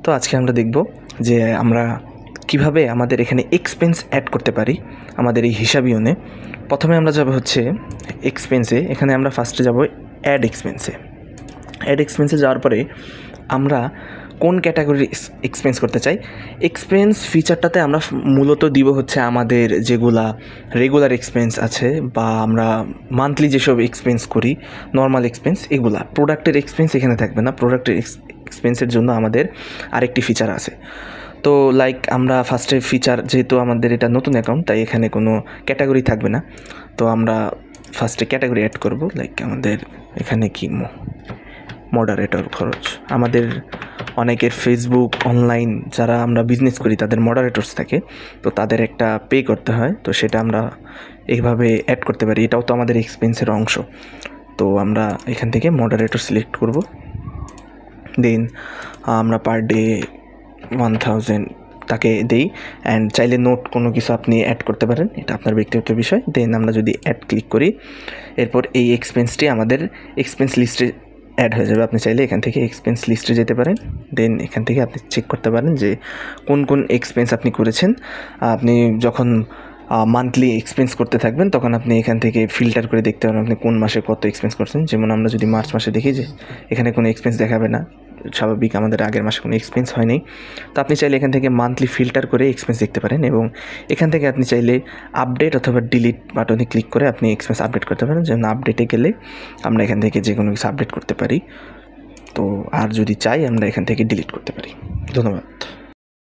তো আজকে আমরা দেখব যে আমরা কিভাবে আমাদের এখানে এক্সপেন্স অ্যাড করতে পারি আমাদের এই হিসাবিয়নে। প্রথমে আমরা যাব হচ্ছে এক্সপেন্সে। এখানে আমরা ফার্স্টে যাব অ্যাড এক্সপেন্সে। অ্যাড এক্সপেন্সে যাওয়ার পরে আমরা কোন ক্যাটাগরির এক্সপেন্স করতে চাই, এক্সপেন্স ফিচারটাতে আমরা মূলত দিব হচ্ছে আমাদের যেগুলা রেগুলার এক্সপেন্স আছে বা আমরা মান্থলি যেসব এক্সপেন্স করি, নর্মাল এক্সপেন্স, এগুলা। প্রোডাক্টের এক্সপেন্স এখানে থাকবে না। প্রোডাক্টের এক্সপেন্সের জন্য আমাদের আরেকটি ফিচার আছে। তো লাইক আমরা ফার্স্টে ফিচার, যেহেতু আমাদের এটা নতুন অ্যাকাউন্ট তাই এখানে কোনো ক্যাটাগরি থাকবে না। তো আমরা ফার্স্টে ক্যাটাগরি অ্যাড করব। লাইক আমাদের এখানে কি মডারেটর খরচ, আমাদের অনেকের ফেসবুক অনলাইন যারা আমরা বিজনেস করি তাদের মডারেটরস থাকে, তো তাদের একটা পে করতে হয়, তো সেটা আমরা এইভাবে অ্যাড করতে পারি। এটাও তো আমাদের এক্সপেন্সের অংশ। তো আমরা এখান থেকে মডারেটর সিলেক্ট করব। দেন আমরা পার ডে 1000 তাকে দেই। অ্যান্ড চাইলে নোট কোনো কিছু আপনি অ্যাড করতে পারেন, এটা আপনার ব্যক্তিগত বিষয়। দেন আমরা যদি অ্যাড ক্লিক করি, এরপর এই এক্সপেন্সটি আমাদের এক্সপেন্স লিস্টে অ্যাড হয়ে যাবে। আপনি চাইলে এখান থেকে এক্সপেন্স লিস্টে যেতে পারেন। দেন এখান থেকে আপনি চেক করতে পারেন যে কোন কোন এক্সপেন্স আপনি করেছেন। আপনি যখন মান্থলি এক্সপেন্স করতে থাকবেন তখন আপনি এখান থেকে ফিল্টার করে দেখতে পারেন আপনি কোন মাসে কত এক্সপেন্স করছেন। যেমন আমরা যদি মার্চ মাসে দেখি যে এখানে কোনো এক্সপেন্স দেখাবে না, স্বাভাবিক আমাদের আগের মাসে কোনো এক্সপেন্স হয়নি। তো আপনি চাইলে এখান থেকে মান্থলি ফিল্টার করে এক্সপেন্স দেখতে পারেন, এবং এখান থেকে আপনি চাইলে আপডেট অথবা ডিলিট বাটনে ক্লিক করে আপনি এক্সপেন্স আপডেট করতে পারেন। যেমন আপডেটে গেলে আমরা এখান থেকে যে কোনো কিছু আপডেট করতে পারি। তো আর যদি চাই আমরা এখান থেকে ডিলিট করতে পারি। ধন্যবাদ।